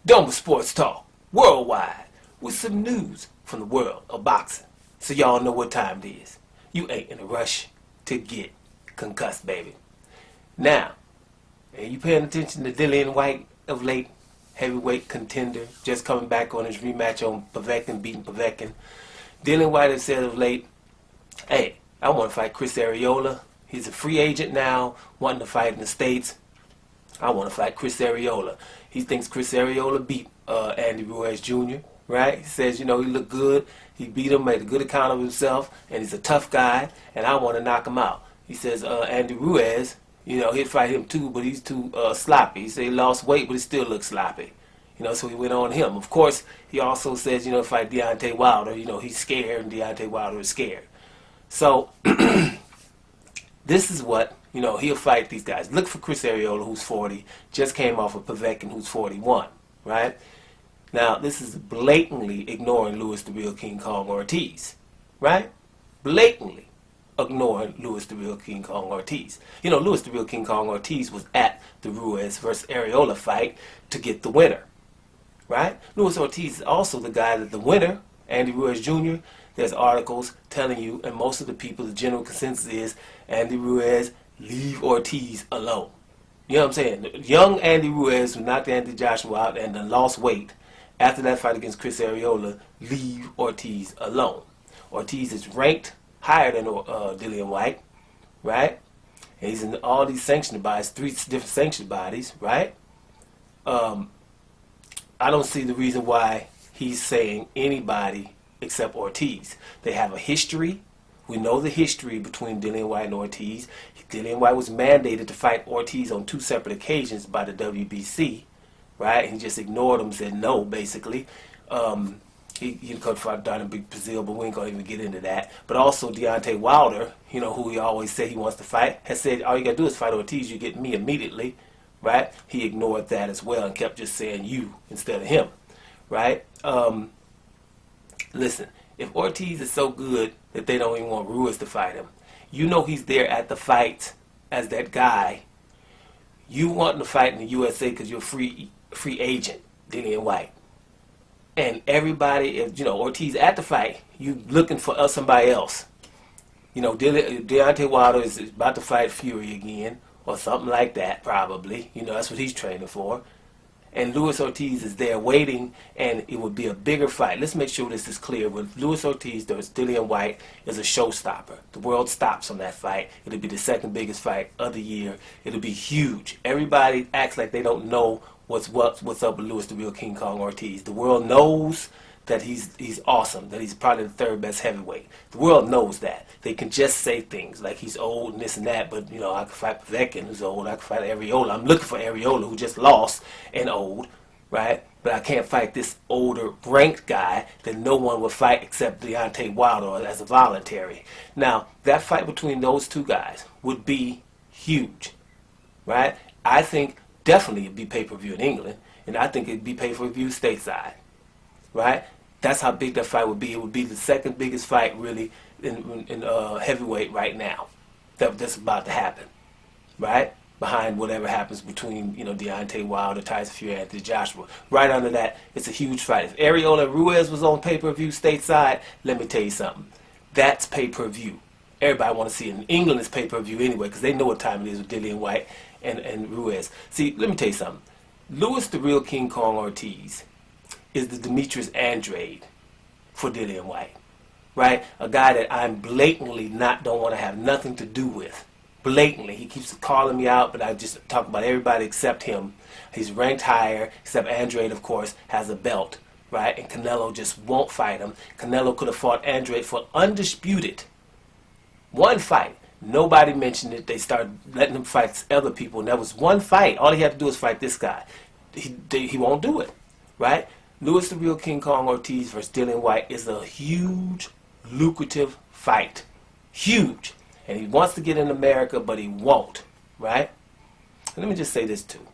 Done with sports talk worldwide with some news from the world of boxing. So y'all know what time it is. You ain't in a rush to get concussed, baby. Now, are you paying attention to Dillian Whyte of late? Heavyweight contender, just coming back on his rematch on Povetkin, beating Povetkin. Dillian Whyte has said of late, hey, I want to fight Chris Arreola. He's a free agent now, wanting to fight in the States. I want to fight Chris Arreola. He thinks Chris Arreola beat Andy Ruiz Jr., right? He says, you know, he looked good. He beat him, made a good account of himself, and he's a tough guy, and I want to knock him out. He says Andy Ruiz, you know, he'd fight him too, but he's too sloppy. He said he lost weight, but he still looks sloppy. You know, so he went on him. Of course, he also says, you know, fight Deontay Wilder. You know, he's scared, and Deontay Wilder is scared. So, this is what, you know, he'll fight these guys. Look for Chris Arreola, who's 40, just came off of Povetkin, who's 41, right? Now, this is blatantly ignoring Luis the Real King Kong Ortiz, right? Blatantly ignoring Luis the Real King Kong Ortiz. You know, Luis the Real King Kong Ortiz was at the Ruiz versus Arreola fight to get the winner, right? Luis Ortiz is also the guy that the winner, Andy Ruiz Jr., there's articles telling you, and most of the people, the general consensus is, Andy Ruiz, leave Ortiz alone. You know what I'm saying? Young Andy Ruiz, who knocked Anthony Joshua out and then lost weight, after that fight against Chris Arreola, leave Ortiz alone. Ortiz is ranked higher than Dillian Whyte, right? And he's in all these sanctioned bodies, 3 different sanctioned bodies, right? I don't see the reason why he's saying anybody except Ortiz. They have a history. We know the history between Dillian Whyte and Ortiz. Dillian Whyte was mandated to fight Ortiz on 2 separate occasions by the WBC, right? He just ignored him, said no, basically. He could fight Donnie Big Brazil, but we ain't going to even get into that. But also Deontay Wilder, you know, who he always said he wants to fight, has said, all you got to do is fight Ortiz, you get me immediately, right? He ignored that as well and kept just saying you instead of him, right? Listen, if Ortiz is so good that they don't even want Ruiz to fight him, you know he's there at the fight as that guy. You want to fight in the USA because you're a free agent, Dillian Whyte. And everybody, if you know Ortiz at the fight, you looking for somebody else. You know, Deontay Wilder is about to fight Fury again, or something like that, probably. You know, that's what he's training for. And Luis Ortiz is there waiting, and it would be a bigger fight. Let's make sure this is clear. With Luis Ortiz, there's Dillian Whyte is a showstopper. The world stops on that fight. It'll be the second biggest fight of the year. It'll be huge. Everybody acts like they don't know what's up with Luis the Real King Kong Ortiz. The world knows that he's awesome, that he's probably the 3rd best heavyweight. The world knows that. They can just say things like he's old and this and that, but, you know, I can fight Povetkin, who's old. I can fight Arreola. I'm looking for Arreola, who just lost and old, right? But I can't fight this older ranked guy that no one would fight except Deontay Wilder as a voluntary. Now, that fight between those 2 guys would be huge, right? I think definitely it'd be pay-per-view in England, and I think it'd be pay-per-view stateside, right? That's how big that fight would be. It would be the 2nd biggest fight, really, in heavyweight right now. That's about to happen, right? Behind whatever happens between, you know, Deontay Wilder, Tyson Fury, Anthony Joshua. Right under that, it's a huge fight. If Arreola and Ruiz was on pay-per-view stateside, let me tell you something. That's pay-per-view. Everybody want to see it. In England, it's pay-per-view anyway, because they know what time it is with Dillian Whyte and Ruiz. See, let me tell you something. Luis the Real King Kong Ortiz is the Demetrius Andrade for Dillian Whyte, right? A guy that I'm blatantly don't want to have nothing to do with. Blatantly. He keeps calling me out, but I just talk about everybody except him. He's ranked higher, except Andrade, of course, has a belt, right? And Canelo just won't fight him. Canelo could have fought Andrade for undisputed 1 fight. Nobody mentioned it. They started letting him fight other people, and that was 1 fight. All he had to do is fight this guy. He won't do it, right? Luis the Real King Kong Ortiz versus Dillian Whyte is a huge, lucrative fight. Huge. And he wants to get in America, but he won't, right? And let me just say this too.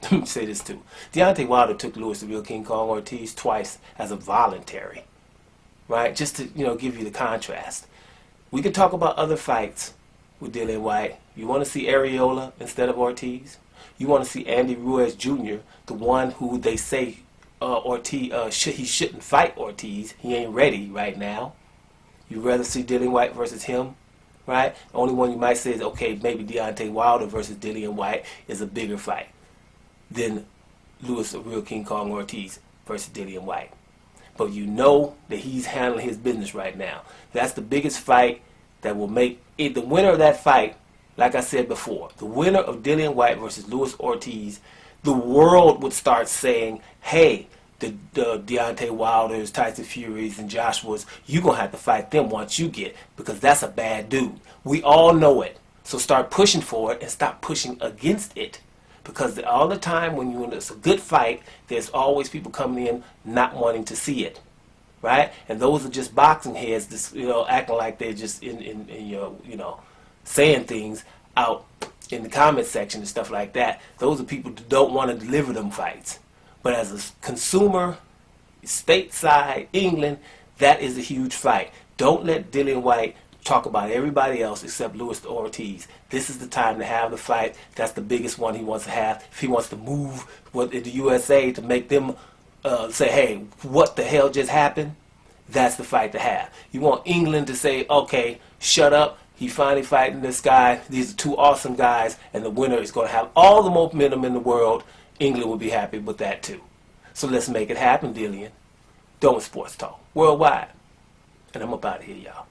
Deontay Wilder took Luis the Real King Kong Ortiz twice as a voluntary, right? Just to, you know, give you the contrast. We can talk about other fights with Dillian Whyte. You want to see Arreola instead of Ortiz? You want to see Andy Ruiz Jr., the one who they say Ortiz he shouldn't fight Ortiz. He ain't ready right now. You'd rather see Dillian Whyte versus him, right? The only one you might say is, okay, maybe Deontay Wilder versus Dillian Whyte is a bigger fight than Louis Real King Kong Ortiz versus Dillian Whyte. But you know that he's handling his business right now. That's the biggest fight that will make it. The winner of that fight, like I said before, the winner of Dillian Whyte versus Louis Ortiz, the world would start saying, hey, the Deontay Wilders, Tyson Furies, and Joshua's, you're going to have to fight them once you get, because that's a bad dude. We all know it. So start pushing for it and stop pushing against it. Because all the time when it's a good fight, there's always people coming in not wanting to see it, right? And those are just boxing heads, just, acting like they're just in saying things out in the comment section and stuff like that. Those are people who don't want to deliver them fights. But as a consumer, stateside, England, that is a huge fight. Don't let Dillian Whyte talk about everybody else except Louis Ortiz. This is the time to have the fight. That's the biggest one he wants to have. If he wants to move in the USA to make them say, hey, what the hell just happened? That's the fight to have. You want England to say, okay, shut up. He finally fighting this guy. These are two awesome guys, and the winner is going to have all the momentum in the world. England will be happy with that too. So let's make it happen, Dillian. Doing Sports Talk Worldwide. And I'm up out of here, y'all.